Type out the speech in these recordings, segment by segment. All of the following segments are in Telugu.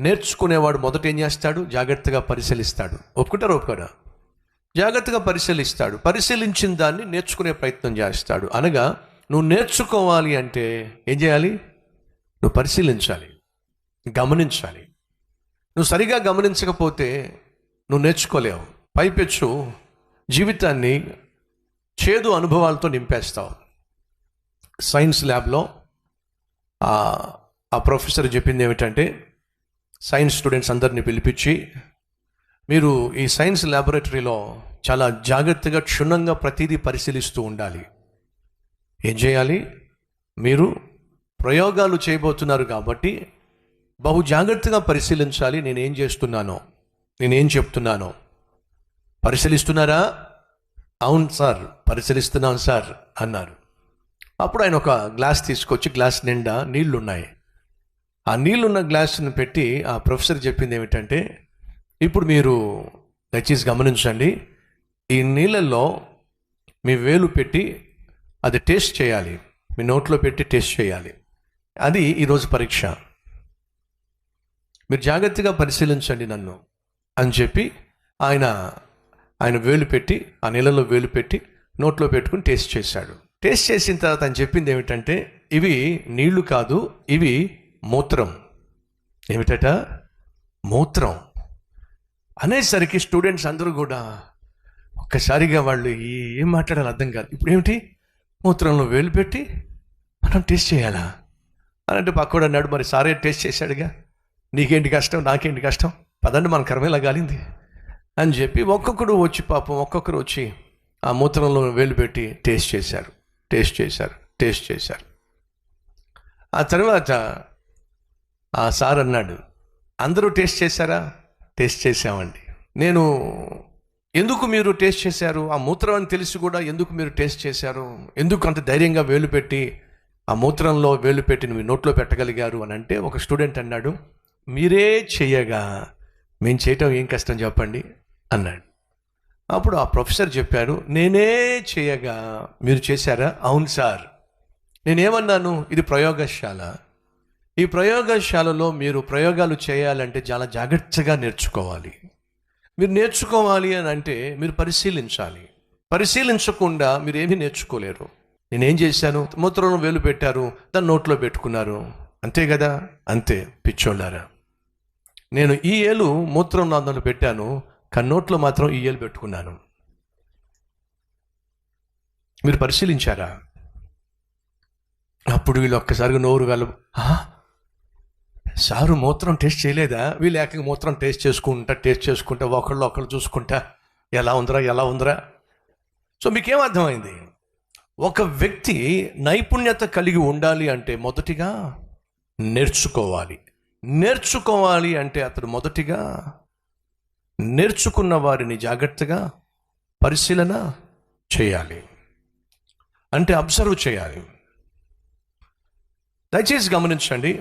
నేర్చుకునేవాడు మొదట ఏం చేస్తాడు? జాగ్రత్తగా పరిశీలిస్తాడు. ఒప్పుకోరా? జాగ్రత్తగా పరిశీలిస్తాడు. పరిశీలించిన దాన్ని నేర్చుకునే ప్రయత్నం చేస్తాడు. అనగా నువ్వు నేర్చుకోవాలి అంటే ఏం చేయాలి? నువ్వు పరిశీలించాలి, గమనించాలి. నువ్వు సరిగా గమనించకపోతే నువ్వు నేర్చుకోలేవు. పైపెచ్చు జీవితాన్ని చేదు అనుభవాలతో నింపేస్తావు. సైన్స్ ల్యాబ్లో ఆ ప్రొఫెసర్ చెప్పింది ఏమిటంటే, సైన్స్ స్టూడెంట్స్ అందరినీ పిలిపించి, మీరు ఈ సైన్స్ ల్యాబొరేటరీలో చాలా జాగ్రత్తగా క్షుణ్ణంగా ప్రతిదీ పరిశీలిస్తూ ఉండాలి. ఏం చేయాలి? మీరు ప్రయోగాలు చేయబోతున్నారు కాబట్టి బహు జాగ్రత్తగా పరిశీలించాలి. నేనేం చేస్తున్నానో, నేనేం చెప్తున్నానో. పరిశీలిస్తున్నారా? అవును సార్, పరిశీలిస్తున్నాను సార్ అన్నారు. అప్పుడు ఆయన ఒక గ్లాస్ తీసుకొచ్చి, గ్లాస్ నిండా నీళ్లున్నాయి. ఆ నీళ్లున్న గ్లాసును పెట్టి ఆ ప్రొఫెసర్ చెప్పింది ఏమిటంటే, ఇప్పుడు మీరు దయచేసి గమనించండి, ఈ నీళ్ళల్లో మీ వేలు పెట్టి అది టేస్ట్ చేయాలి, మీ నోట్లో పెట్టి టేస్ట్ చేయాలి. అది ఈరోజు పరీక్ష. మీరు జాగ్రత్తగా పరిశీలించండి నన్ను అని చెప్పి ఆయన వేలు పెట్టి, ఆ నీళ్ళలో వేలు పెట్టి నోట్లో పెట్టుకుని టేస్ట్ చేశాడు. టేస్ట్ చేసిన తర్వాత ఆయన చెప్పింది ఏమిటంటే, ఇవి నీళ్లు కాదు, ఇవి మూత్రం. ఏమిటట? మూత్రం అనేసరికి స్టూడెంట్స్ అందరూ కూడా ఒక్కసారిగా వాళ్ళు ఏం మాట్లాడాలి అర్థం కాదు. ఇప్పుడు ఏమిటి? మూత్రంలో వేలు పెట్టి మనం టేస్ట్ చేయాలా అని అంటే పక్కడు అన్నాడు, మరి సారే టేస్ట్ చేశాడుగా, నీకేంటి కష్టం, నాకేంటి కష్టం, పదండి మన కర్మేలా గాలింది అని చెప్పి ఒక్కొక్కరు వచ్చి ఆ మూత్రంలో వేలు పెట్టి టేస్ట్ చేశారు. ఆ తర్వాత ఆ సార్ అన్నాడు, అందరూ టేస్ట్ చేశారా? టేస్ట్ చేశామండి. ఎందుకు మీరు టేస్ట్ చేశారు? ఆ మూత్రం అని తెలిసి కూడా ఎందుకు మీరు టేస్ట్ చేశారు? ఎందుకు అంత ధైర్యంగా వేలు పెట్టి ఆ మూత్రంలో వేలు పెట్టి మీ నోట్లో పెట్టగలిగారు అని అంటే, ఒక స్టూడెంట్ అన్నాడు, మీరే చేయగా మేము చేయటం ఏం కష్టం చెప్పండి అన్నాడు. అప్పుడు ఆ ప్రొఫెసర్ చెప్పారు, నేనే చేయగా మీరు చేశారా? అవును సార్. నేనేమన్నాను? ఇది ప్రయోగశాల. ఈ ప్రయోగశాలలో మీరు ప్రయోగాలు చేయాలంటే చాలా జాగ్రత్తగా నేర్చుకోవాలి. మీరు నేర్చుకోవాలి అని అంటే మీరు పరిశీలించాలి. పరిశీలించకుండా మీరు ఏమీ నేర్చుకోలేరు. నేనేం చేశాను? మూత్రంలో వేలు పెట్టారు, దాన్ని నోట్లో పెట్టుకున్నారు, అంతే కదా? అంతే పిచ్చోళ్ళారా. నేను ఈ ఏలు మూత్రం అందులో పెట్టాను, కానీ నోట్లో మాత్రం ఈ ఏలు పెట్టుకున్నాను. మీరు పరిశీలించారా? అప్పుడు వీళ్ళు ఒక్కసారిగా నోరు గల, సారు మూత్రం టేస్ట్ చేయలేదా? వీళ్ళు ఏకంగా మూత్రం టేస్ట్ చేసుకుంటా ఒకళ్ళు చూసుకుంటా ఎలా ఉందిరా. సో మీకేం అర్థమైంది? ఒక వ్యక్తి నైపుణ్యత కలిగి ఉండాలి అంటే మొదటిగా నేర్చుకోవాలి అంటే అతడు మొదటిగా నేర్చుకున్న వారిని జాగ్రత్తగా పరిశీలన చేయాలి, అంటే అబ్జర్వ్ చేయాలి. దయచేసి గమనించండి,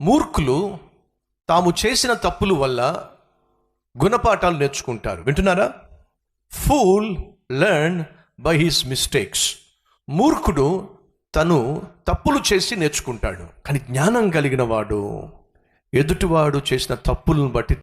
మూర్ఖులు తాము చేసిన తప్పుల వల్ల గుణపాఠాలు నేర్చుకుంటారు. వింటున్నారా? Fool learn by his mistakes. మూర్ఖుడు తను తప్పులు చేసి నేర్చుకుంటాడు, కానీ జ్ఞానం కలిగిన వాడు ఎదుటివాడు చేసిన తప్పులను బట్టి